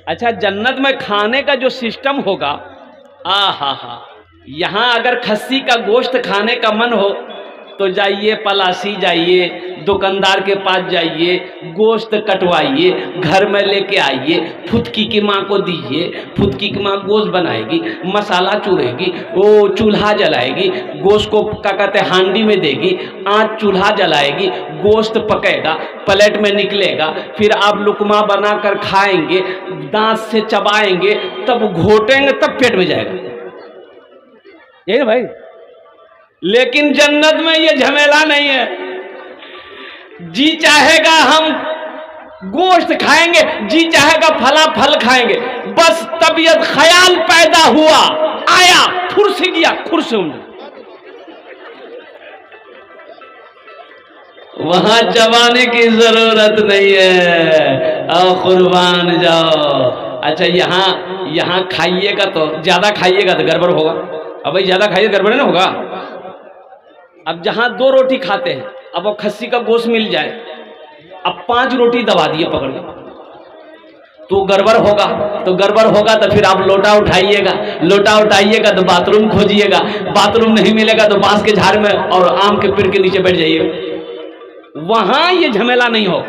اچھا جنت میں کھانے کا جو سسٹم ہوگا، ہاں، یہاں اگر کھسی کا گوشت کھانے کا من ہو تو جائیے پلاسی، جائیے دکاندار کے پاس جائیے، گوشت کٹوائیے، گھر میں لے کے آئیے، پھتکی کی ماں کو دیجیے، پھتکی کی ماں گوشت بنائے گی، مسالہ چورے گی، وہ چولہا جلائے گی، گوشت کو کیا کہتے ہیں ہانڈی میں دے گی، آنچ چولہا جلائے گی، گوشت پکے گا، پلیٹ میں نکلے گا، پھر آپ لقمہ بنا کر کھائیں گے، دانت سے چبائیں گے، تب گھوٹیں گے، تب پیٹ میں جائے گا، یہی نا بھائی؟ لیکن جنت میں یہ جھمیلا نہیں ہے، جی چاہے گا ہم گوشت کھائیں گے، جی چاہے گا پھلا پھل کھائیں گے، بس طبیعت خیال پیدا ہوا، آیا، پھر سے گیا، پھر سے وہاں چبانے کی ضرورت نہیں ہے، او قربان جاؤ۔ اچھا یہاں کھائیے گا تو زیادہ کھائیے گا تو گڑبڑ ہوگا، اب بھائی زیادہ کھائیے گڑبڑ نہیں ہوگا۔ اب جہاں 2 روٹی کھاتے ہیں، اب وہ کھسی کا گوشت مل جائے، اب 5 روٹی دبا دیے پکڑ کے، تو گڑبڑ ہوگا، تو گڑبڑ ہوگا تو پھر آپ لوٹا اٹھائیے گا، لوٹا اٹھائیے گا تو باتھ روم کھوجیے گا، باتھ روم نہیں ملے گا تو بانس کے جھاڑ میں اور آم کے پیڑ کے نیچے بیٹھ جائیے گا۔ وہاں یہ جھمیلا نہیں ہو،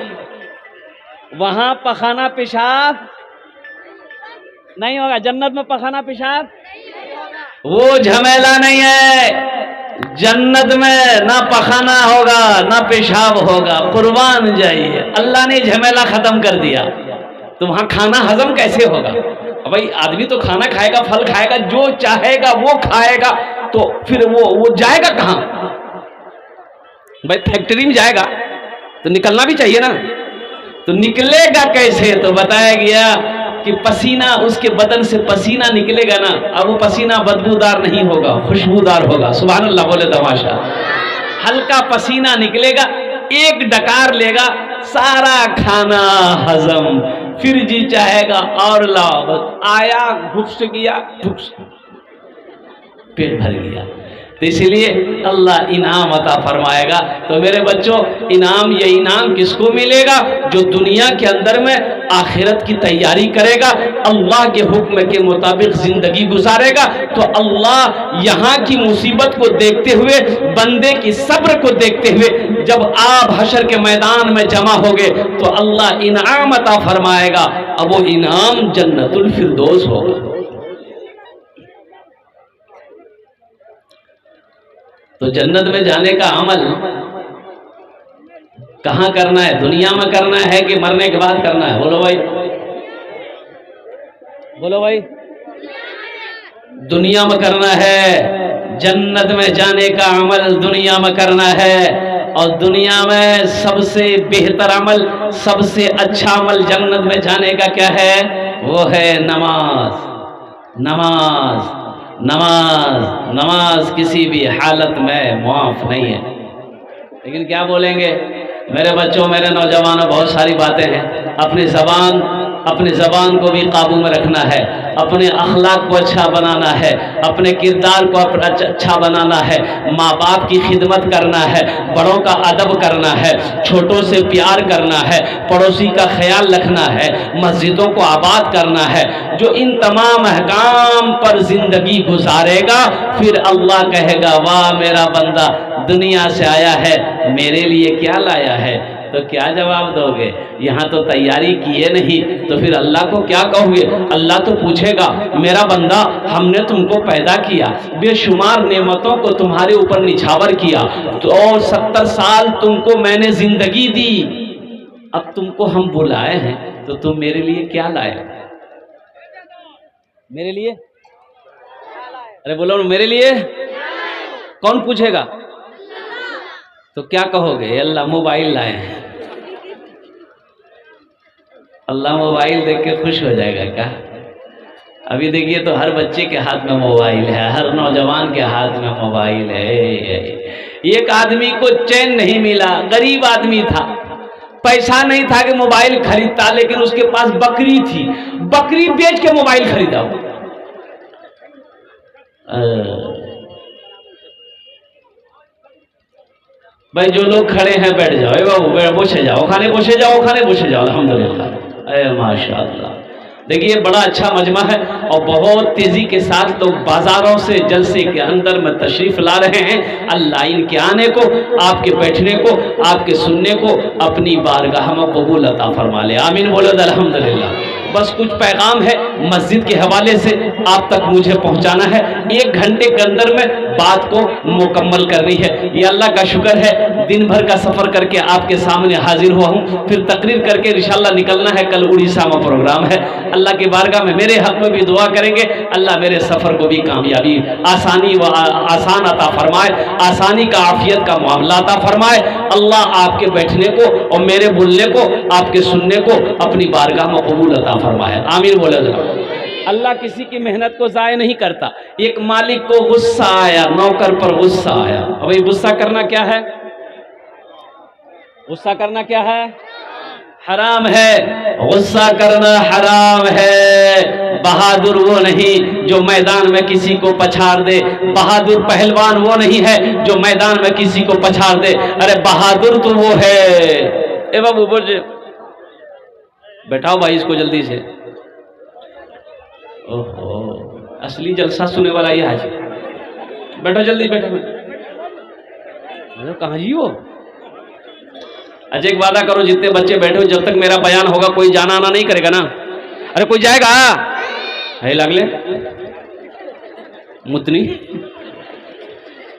وہاں پخانا پیشاب نہیں ہوگا، جنت میں پخانا پیشاب وہ جھمیلا نہیں ہے، جنت میں نہ پخانا ہوگا نہ پیشاب ہوگا، قربان جائیے، اللہ نے جھمیلا ختم کر دیا۔ تو وہاں کھانا ہضم کیسے ہوگا؟ بھائی آدمی تو کھانا کھائے گا، پھل کھائے گا، جو چاہے گا وہ کھائے گا، تو پھر وہ جائے گا کہاں؟ بھائی فیکٹری میں جائے گا تو نکلنا بھی چاہیے نا، تو نکلے گا کیسے؟ تو بتایا گیا کہ پسینہ، اس کے بدن سے پسینہ نکلے گا نا، اب وہ پسینہ بدبودار نہیں ہوگا، خوشبودار ہوگا، سبحان اللہ بولے تماشا، ہلکا پسینہ نکلے گا، ایک ڈکار لے گا، سارا کھانا ہضم، پھر جی چاہے گا اور لاؤ، آیا گھس گیا، پیٹ بھر گیا۔ تو اسی لیے اللہ انعام عطا فرمائے گا۔ تو میرے بچوں، یہ انعام کس کو ملے گا؟ جو دنیا کے اندر میں آخرت کی تیاری کرے گا، اللہ کے حکم کے مطابق زندگی گزارے گا، تو اللہ یہاں کی مصیبت کو دیکھتے ہوئے، بندے کی صبر کو دیکھتے ہوئے، جب آپ حشر کے میدان میں جمع ہوگے تو اللہ انعام عطا فرمائے گا، اب وہ انعام جنت الفردوس ہوگا۔ تو جنت میں جانے کا عمل کہاں کرنا ہے؟ دنیا میں کرنا ہے کہ مرنے کے بعد کرنا ہے؟ بولو بھائی، بولو بھائی، دنیا میں کرنا ہے۔ جنت میں جانے کا عمل دنیا میں کرنا ہے، اور دنیا میں سب سے بہتر عمل، سب سے اچھا عمل جنت میں جانے کا کیا ہے؟ وہ ہے نماز۔ نماز نماز نماز کسی بھی حالت میں معاف نہیں ہے۔ لیکن کیا بولیں گے میرے بچوں، میرے نوجوانوں؟ بہت ساری باتیں ہیں۔ اپنی زبان کو بھی قابو میں رکھنا ہے، اپنے اخلاق کو اچھا بنانا ہے، اپنے کردار کو اچھا بنانا ہے، ماں باپ کی خدمت کرنا ہے، بڑوں کا ادب کرنا ہے، چھوٹوں سے پیار کرنا ہے، پڑوسی کا خیال رکھنا ہے، مسجدوں کو آباد کرنا ہے۔ جو ان تمام احکام پر زندگی گزارے گا، پھر اللہ کہے گا واہ میرا بندہ دنیا سے آیا ہے، میرے لیے کیا لایا ہے؟ تو کیا جواب دو گے؟ یہاں تو تیاری کیے نہیں، تو پھر اللہ کو کیا کہو گے؟ اللہ تو پوچھے گا میرا بندہ ہم نے تم کو پیدا کیا، بے شمار نعمتوں کو تمہارے اوپر نچھاور کیا، تو 70 سال تم کو میں نے زندگی دی، اب تم کو ہم بلائے ہیں تو تم میرے لیے کیا لائے؟ میرے لیے؟ ارے بولو میرے لیے؟ کون پوچھے گا؟ تو کیا کہو گے؟ اللہ موبائل لائے ہیں۔ اللہ موبائل دیکھ کے خوش ہو جائے گا کیا؟ ابھی دیکھیے تو ہر بچے کے ہاتھ میں موبائل ہے، ہر نوجوان کے ہاتھ میں موبائل ہے۔ ایک آدمی کو چین نہیں ملا، غریب آدمی تھا، پیسہ نہیں تھا کہ موبائل خریدتا، لیکن اس کے پاس بکری تھی، بکری بیچ کے موبائل خریدا۔ بھائی جو لوگ کھڑے ہیں بیٹھ جاؤ، بابو بوچھے جاؤ، کھانے بوچھے جاؤ، کھانے بوچھے جاؤ، الحمدللہ، اے ماشاءاللہ۔ دیکھیے بڑا اچھا مجمع ہے اور بہت تیزی کے ساتھ لوگ بازاروں سے جلسے کے اندر میں تشریف لا رہے ہیں۔ اللہ ان کے آنے کو، آپ کے بیٹھنے کو، آپ کے سننے کو اپنی بارگاہ میں قبول عطا فرما لے، آمین بولو الحمدللہ۔ بس کچھ پیغام ہے مسجد کے حوالے سے آپ تک مجھے پہنچانا ہے، 1 گھنٹے کے اندر میں بات کو مکمل کرنی ہے۔ یہ اللہ کا شکر ہے، دن بھر کا سفر کر کے آپ کے سامنے حاضر ہوا ہوں، پھر تقریر کر کے انشاءاللہ نکلنا ہے، کل اڑیسہ میں پروگرام ہے۔ اللہ کی بارگاہ میں میرے حق میں بھی دعا کریں گے، اللہ میرے سفر کو بھی کامیابی، آسانی و آسان عطا فرمائے، آسانی کا عافیت کا معاملہ عطا فرمائے۔ اللہ آپ کے بیٹھنے کو اور میرے بولنے کو، آپ کے سننے کو اپنی بارگاہ میں قبول عطا فرمائے، آمین بولے۔ اللہ کسی کی محنت کو ضائع نہیں کرتا۔ ایک مالک کو غصہ آیا، نوکر پر غصہ آیا۔ اب یہ غصہ کرنا کیا ہے؟ غصہ کرنا کیا ہے؟ حرام ہے، غصہ کرنا حرام ہے۔ بہادر وہ نہیں جو میدان میں کسی کو پچھاڑ دے، بہادر پہلوان وہ نہیں ہے جو میدان میں کسی کو پچھاڑ دے، ارے بہادر تو وہ ہے۔ اے بابو بول جے بیٹھاؤ بھائی اس کو جلدی سے، اوہو اصلی جلسہ سنے والا یہ ہے، بیٹھو جلدی بیٹھو۔ کہاں جی ہو؟ اچھا ایک وعدہ کرو، جتنے بچے بیٹھے ہو جب تک میرا بیان ہوگا کوئی جانا آنا نہیں کرے گا نا؟ ارے کوئی جائے گا ہے لگلے متنی؟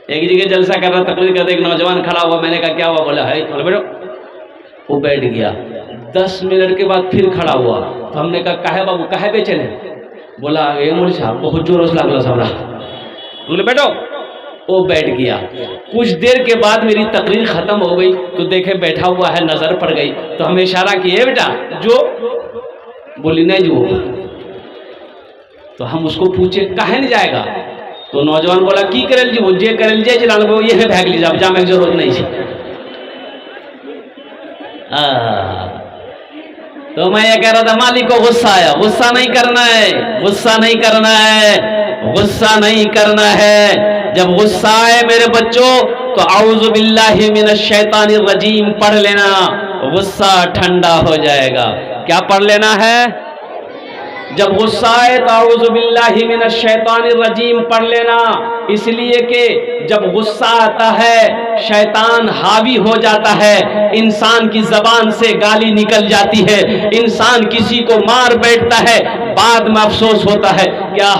ایک جگہ جلسہ کر رہا تقریر کرتے، ایک نوجوان کھڑا ہوا، میں نے کہا کیا ہوا؟ بولا ہے بیٹھو، وہ بیٹھ گیا۔ 10 منٹ کے بعد پھر کھڑا ہوا تو ہم نے کہا کہے بابو کہے بے چلے؟ بولا اے مولی صاحب بہت جوروس لگلا سامنا۔ بولے بیٹھو، وہ بیٹھ گیا۔ کچھ دیر کے بعد میری تقریر ختم ہو گئی تو دیکھے بیٹھا ہوا ہے، نظر پڑ گئی تو ہمیں اشارہ کیے بیٹا جو، بولی نہیں جو، تو ہم اس کو پوچھے کہے نہیں جائے گا؟ تو نوجوان بولا کی کرل جی؟ وہ جے کرل جے جلال وہ یہ ہے بھاگ لی جا میں ضرورت نہیں ہے۔ تو میں یہ کہہ رہا تھا مالک کو غصہ آیا، غصہ نہیں کرنا ہے، غصہ نہیں کرنا ہے، غصہ نہیں کرنا ہے۔ جب غصہ آئے میرے بچوں تو اعوذ باللہ من الشیطان الرجیم پڑھ لینا، غصہ ٹھنڈا ہو جائے گا۔ کیا پڑھ لینا ہے؟ جب غصہ آئے تو اعوذ باللہ من الشیطان الرجیم پڑھ لینا، اس لیے کہ جب غصہ آتا ہے شیطان حاوی ہو جاتا ہے، انسان کی زبان سے گالی نکل جاتی ہے، انسان کسی کو مار بیٹھتا ہے، بعد میں افسوس ہوتا ہے کیا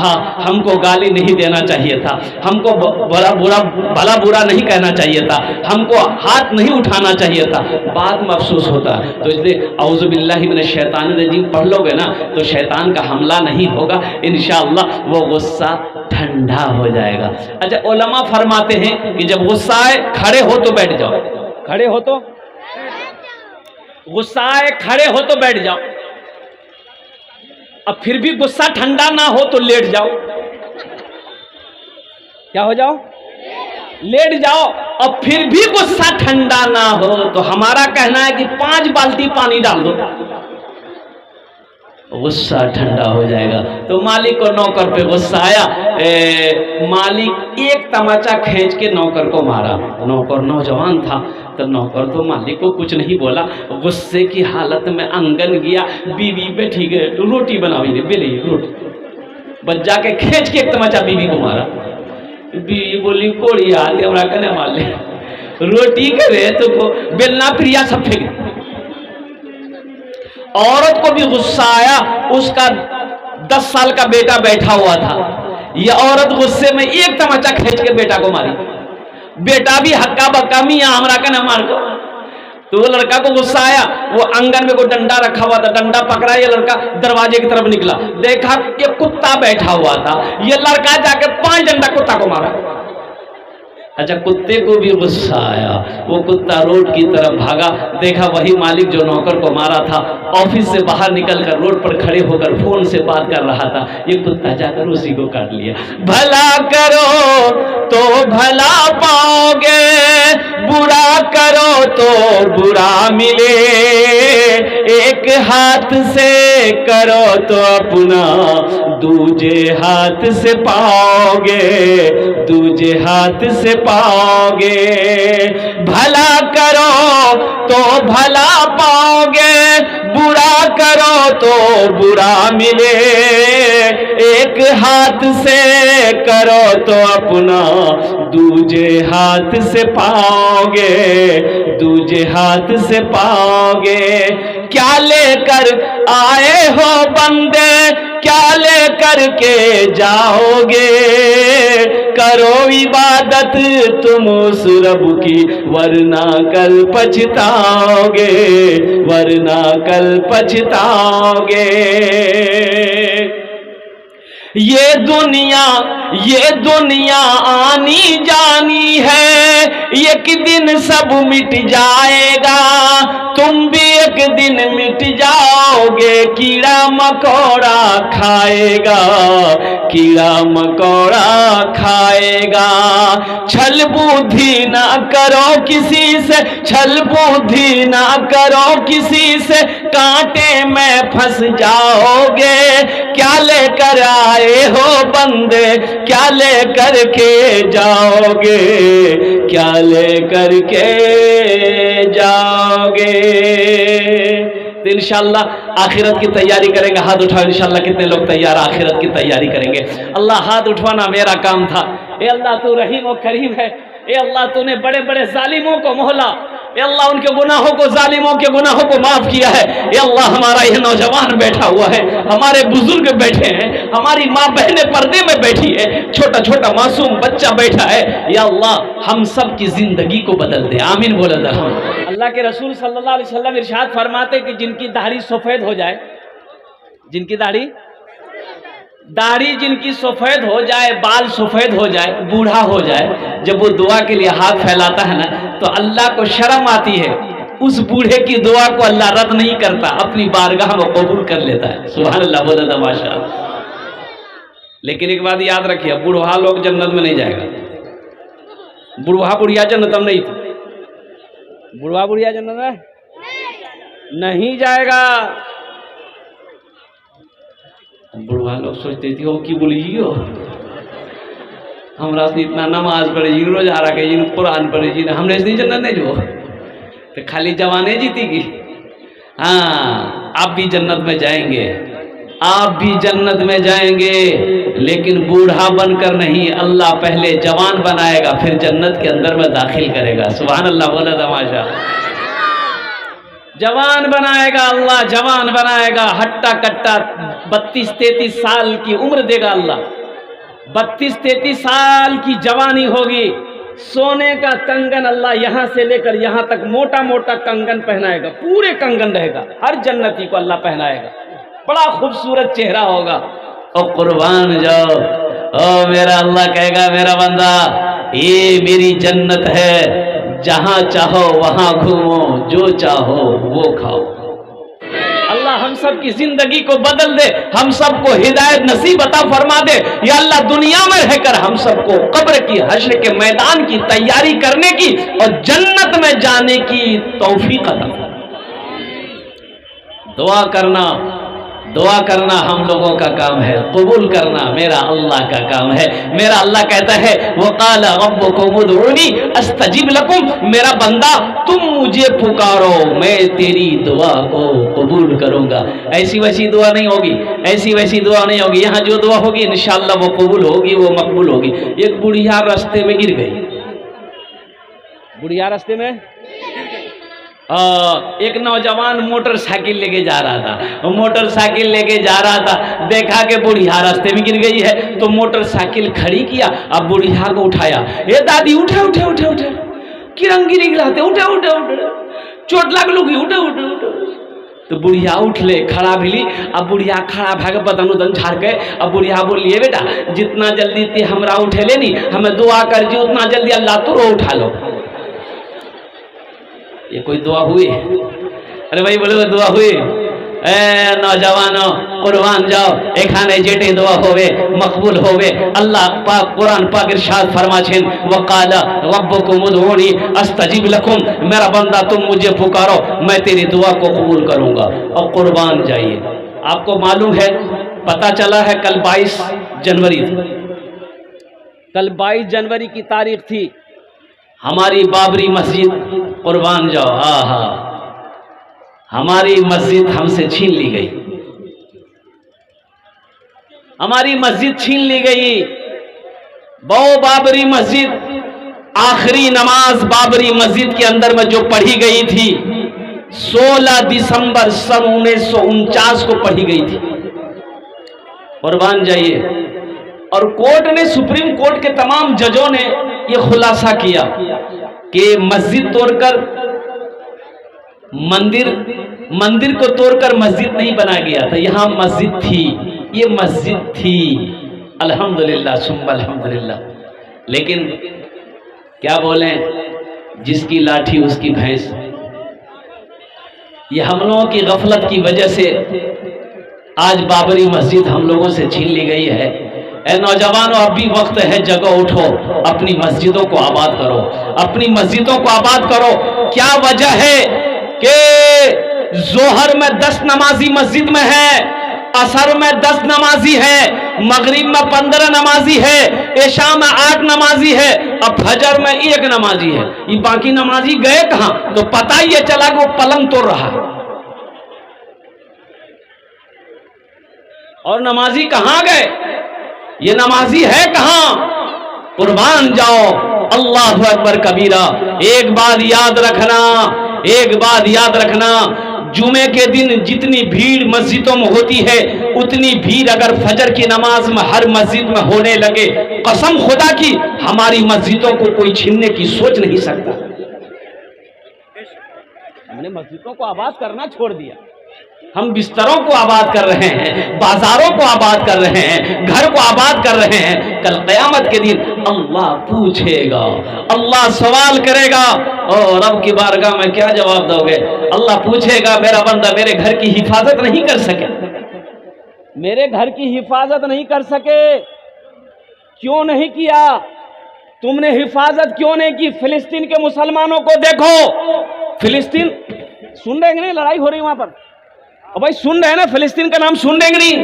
ہم کو گالی نہیں دینا چاہیے تھا، ہم کو بھلا برا نہیں کہنا چاہیے تھا، ہم کو ہاتھ نہیں اٹھانا چاہیے تھا، بعد میں افسوس ہوتا ہے۔ تو اس لیے اعوذ باللہ من الشیطان الرجیم پڑھ لو گے نا تو شیطان کا حملہ نہیں ہوگا، انشاءاللہ وہ غصہ ٹھنڈا ہو جائے گا۔ اچھا علماء فرماتے ہیں کہ جب غصہ آئے کھڑے ہو تو بیٹھ جاؤ، کھڑے ہو تو غصہ آئے کھڑے ہو تو بیٹھ جاؤ، اب پھر بھی غصہ ٹھنڈا نہ ہو تو لیٹ جاؤ۔ کیا ہو جاؤ؟ لیٹ جاؤ۔ اب پھر بھی غصہ ٹھنڈا نہ ہو تو ہمارا کہنا ہے کہ 5 بالٹی پانی ڈال دو، غصہ ٹھنڈا ہو جائے گا۔ تو مالک کو نوکر پہ غصہ آیا، مالک ایک تماچا کھینچ کے نوکر کو مارا۔ نوکر نوجوان تھا تو نوکر تو مالک کو کچھ نہیں بولا، غصے کی حالت میں انگن گیا، بیوی بیٹھی گئے روٹی بناوی بیلی روٹی، بس جا کے کھینچ کے ایک تماچا بیوی کو مارا۔ بیوی بولی کوڑی آتی ہمارا کنے مار لے، روٹی کرے تو بیلنا پریا سب پھینک۔ عورت کو بھی غصہ آیا، اس کا 10 سال کا بیٹا بیٹھا ہوا تھا، یہ عورت غصے میں ایک تماچا کھینچ کے بیٹا کو ماری، بیٹا بھی ہکا بکا میاں ہمارا کا نہ مار کو۔ تو وہ لڑکا کو غصہ آیا، وہ انگن میں کوئی ڈنڈا رکھا ہوا تھا، ڈنڈا پکڑا، یہ لڑکا دروازے کی طرف نکلا، دیکھا کہ کتا بیٹھا ہوا تھا، یہ لڑکا جا کے 5 ڈنڈا کتا کو مارا۔ اچھا کتے کو بھی غصہ آیا، وہ کتا روڈ کی طرف بھاگا، دیکھا وہی مالک جو نوکر کو مارا تھا آفس سے باہر نکل کر روڈ پر کھڑے ہو کر فون سے بات کر رہا تھا، یہ کتا جا کر اسی کو کاٹ لیا۔ بھلا کرو تو بھلا پاؤ گے، برا کرو تو برا ملے، ایک ہاتھ سے کرو تو اپنا دوجے ہاتھ سے پاؤ گے، دوجے ہاتھ سے پاؤ گے۔ بھلا کرو تو بھلا پاؤ گے، برا کرو تو برا ملے، ایک ہاتھ سے کرو تو اپنا دوجے ہاتھ سے پاؤ گے، دوجے ہاتھ سے پاؤ گے۔ کیا لے کر آئے ہو بندے، کیا لے کر کے جاؤ گے، کرو عبادت تم اس رب کی ورنہ کل پچھتاؤ گے، ورنہ کل پچھتاؤ گے۔ یہ دنیا آنی جانی ہے، ایک دن سب مٹ جائے گا، تم بھی ایک دن مٹ جاؤ گے۔ کیڑا مکوڑا کھائے گا، کیڑا مکوڑا کھائے گا۔ چھل بدھی نہ کرو کسی سے، چھل بدھی نہ کرو کسی سے، کانٹے میں پھنس جاؤ گے۔ کیا لے کر آئے ہو بندے، کیا لے کر کے جاؤ گے، کیا لے کر کے جاؤ گے۔ تو انشاءاللہ آخرت کی تیاری کریں گے۔ ہاتھ اٹھاؤ انشاءاللہ کتنے لوگ تیار آخرت کی تیاری کریں گے؟ اللہ ہاتھ اٹھوانا میرا کام تھا۔ اے اللہ تو رحیم و کریم ہے، اے اللہ تو نے بڑے بڑے ظالموں کو مولا، اے اللہ ان کے گناہوں کو، ظالموں کے گناہوں کو معاف کیا ہے۔ اے اللہ ہمارا یہ نوجوان بیٹھا ہوا ہے، ہمارے بزرگ بیٹھے ہیں، ہماری ماں بہنیں پردے میں بیٹھی ہے، چھوٹا چھوٹا معصوم بچہ بیٹھا ہے، یا اللہ ہم سب کی زندگی کو بدل دے، آمین بولے درہم۔ اللہ کے رسول صلی اللہ علیہ وسلم ارشاد فرماتے کہ جن کی داڑھی سفید ہو جائے، جن کی داڑھی جن کی سفید ہو جائے، بال سفید ہو جائے، بوڑھا ہو جائے، جب وہ دعا کے لیے ہاتھ پھیلاتا ہے نا تو اللہ کو شرم آتی ہے، اس بوڑھے کی دعا کو اللہ رد نہیں کرتا، اپنی بارگاہ میں قبول کر لیتا ہے۔ سبحان اللہ، بولے تو ماشاءاللہ۔ لیکن ایک بات یاد رکھیے، بوڑھا لوگ جنت میں نہیں جائے گا، بوڑھا بڑھیا جنت میں نہیں تھی، بوڑھا بڑھیا جنت میں نہیں جائے گا۔ بڑھوا لوگ سوچتے تھے وہ کی بولی ہو، ہمارا اتنا نماز پڑھے جی، روزہ رکھے جی، قرآن پڑھے جی، ہم نے اتنی جنت نہیں جو تو خالی جوانے جیتی گی۔ ہاں آپ بھی جنت میں جائیں گے، آپ بھی جنت میں جائیں گے، لیکن بوڑھا بن کر نہیں، اللہ پہلے جوان بنائے گا پھر جنت کے اندر میں داخل کرے گا۔ سبحان اللہ، بولا تماشا، جوان بنائے گا اللہ، جوان بنائے گا، ہٹا کٹا 32-33 سال کی عمر دے گا اللہ، 32-33 سال کی جوانی ہوگی، سونے کا کنگن اللہ یہاں سے لے کر یہاں تک موٹا موٹا کنگن پہنائے گا، پورے کنگن رہے گا، ہر جنتی کو اللہ پہنائے گا، بڑا خوبصورت چہرہ ہوگا۔ او قربان جاؤ، او میرا اللہ کہے گا میرا بندہ یہ میری جنت ہے، جہاں چاہو وہاں گھومو، جو چاہو وہ کھاؤ۔ اللہ ہم سب کی زندگی کو بدل دے، ہم سب کو ہدایت نصیب عطا فرما دے، یا اللہ دنیا میں رہ کر ہم سب کو قبر کی، حشر کے میدان کی تیاری کرنے کی اور جنت میں جانے کی توفیق عطا فرما۔ دعا کرنا ہم لوگوں کا کام ہے، قبول کرنا میرا اللہ کا کام ہے۔ میرا اللہ کہتا ہے وَقَالَ رَبُّكُمُ ادْعُونِي أَسْتَجِبْ لَكُمْ، میرا بندہ تم مجھے پکارو میں تیری دعا کو قبول کروں گا۔ ایسی ویسی دعا نہیں ہوگی، ایسی ویسی دعا نہیں ہوگی، یہاں جو دعا ہوگی انشاءاللہ وہ قبول ہوگی، وہ مقبول ہوگی۔ ایک بڑھیا راستے میں گر گئی، بڑھیا راستے میں ایک نوجوان موٹر سائیکل لے کے جا رہا تھا، موٹر سائیکل لے کے جا رہا تھا، دیکھا کہ بڑھیا راستے میں گر گئی ہے تو موٹر سائیکل کھڑی کیا، اب بڑھیا کو اٹھایا، اے دادی اٹھے اٹھے اٹھے اٹھے، کرنگ گری گلاتے اٹھے اٹھے اٹھے، چوٹ لگ لگی اٹھے اٹھے اٹھے، تو بڑھیا اٹھ لے، کھڑا بھی لی، اب بڑھیا کھڑا بھاگ بدن ادن جھاڑ کے، اب بڑھیا بولیے بیٹا جتنا جلدی تی ہمرا اٹھے لے نہیں، ہمیں دعا کر جی اتنا جلدی اللہ تو رو اٹھا لو۔ یہ کوئی دعا ہوئی؟ ارے بھائی بولے وہ دعا ہوئی؟ اے نوجوانوں قربان جاؤ، ایکھانے جیٹے دعا ہوئے مقبول ہوئے۔ اللہ پاک قرآن پاک ارشاد فرماچھن وقال ربکم ادعونی استجب لکم، میرا بندہ تم مجھے پکارو میں تیری دعا کو قبول کروں گا۔ اور قربان جائیے، آپ کو معلوم ہے پتہ چلا ہے کل 22 جنوری تھی، کل 22 جنوری کی تاریخ تھی، ہماری بابری مسجد قربان جاؤ ہماری مسجد ہم سے چھین لی گئی، ہماری مسجد چھین لی گئی۔ بابری مسجد، آخری نماز بابری مسجد کے اندر میں جو پڑھی گئی تھی 16 دسمبر سن 1949 کو پڑھی گئی تھی۔ قربان جائیے، اور کورٹ نے، سپریم کورٹ کے تمام ججوں نے یہ خلاصہ کیا کہ مسجد توڑ کر مندر کو توڑ کر مسجد نہیں بنا گیا تھا، یہاں مسجد تھی، یہ مسجد تھی، الحمدللہ ثم الحمدللہ۔ لیکن کیا بولیں، جس کی لاٹھی اس کی بھینس۔ یہ ہم لوگوں کی غفلت کی وجہ سے آج بابری مسجد ہم لوگوں سے چھین لی گئی ہے۔ اے نوجوانوں، اب بھی وقت ہے، جگہ اٹھو، اپنی مسجدوں کو آباد کرو، اپنی مسجدوں کو آباد کرو۔ کیا وجہ ہے کہ ظہر میں 10 نمازی مسجد میں ہے، عصر میں 10 نمازی ہے، مغرب میں 15 نمازی ہے، عشاء میں 8 نمازی ہے، اب فجر میں 1 نمازی ہے، یہ باقی نمازی گئے کہاں؟ تو پتہ یہ چلا کہ وہ پلنگ توڑ رہا ہے۔ اور نمازی کہاں گئے؟ یہ نمازی ہے کہاں؟ قربان جاؤ، اللہ اکبر کبیرہ۔ ایک بات یاد رکھنا، ایک بات یاد رکھنا، جمعے کے دن جتنی بھیڑ مسجدوں میں ہوتی ہے اتنی بھیڑ اگر فجر کی نماز میں ہر مسجد میں ہونے لگے، قسم خدا کی ہماری مسجدوں کو کوئی چھیننے کی سوچ نہیں سکتا۔ ہم نے مسجدوں کو آباد کرنا چھوڑ دیا، ہم بستروں کو آباد کر رہے ہیں، بازاروں کو آباد کر رہے ہیں، گھر کو آباد کر رہے ہیں۔ کل قیامت کے دن اللہ پوچھے گا، اللہ سوال کرے گا، اور رب کی بارگاہ میں کیا جواب دو گے؟ اللہ پوچھے گا، میرا بندہ میرے گھر کی حفاظت نہیں کر سکے، میرے گھر کی حفاظت نہیں کر سکے، کیوں نہیں کیا؟ تم نے حفاظت کیوں نہیں کی؟ فلسطین کے مسلمانوں کو دیکھو، فلسطین سن رہے ہیں نہیں، لڑائی ہو رہی وہاں پر، اور بھائی سن رہے ہیں نا، فلسطین کا نام سن رہے ہیں نہیں؟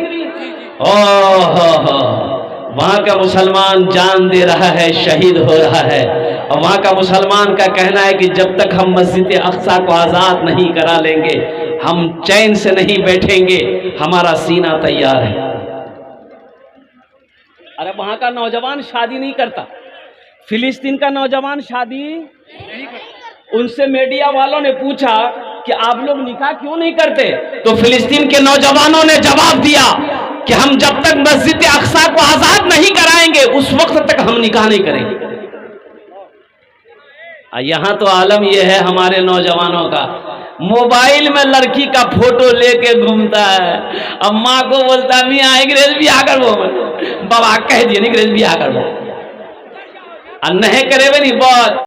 وہاں کا مسلمان جان دے رہا ہے، شہید ہو رہا ہے، اور وہاں کا مسلمان کا کہنا ہے کہ جب تک ہم مسجد اقصیٰ کو آزاد نہیں کرا لیں گے ہم چین سے نہیں بیٹھیں گے، ہمارا سینہ تیار ہے۔ ارے وہاں کا نوجوان شادی نہیں کرتا، فلسطین کا نوجوان شادی نہیں کرتا۔ ان سے میڈیا والوں نے پوچھا کہ آپ لوگ نکاح کیوں نہیں کرتے؟ تو فلسطین کے نوجوانوں نے جواب دیا کہ ہم جب تک مسجد اقصیٰ کو آزاد نہیں کرائیں گے اس وقت تک ہم نکاح نہیں کریں گے۔ یہاں تو عالم یہ ہے ہمارے نوجوانوں کا، موبائل میں لڑکی کا فوٹو لے کے گھومتا ہے، اب ماں کو بولتا ہے میاں انگریز بھی آ کر وہ بابا کہہ دیے انگریز بھی آ کر وہ نہیں کرے بھی نہیں بہت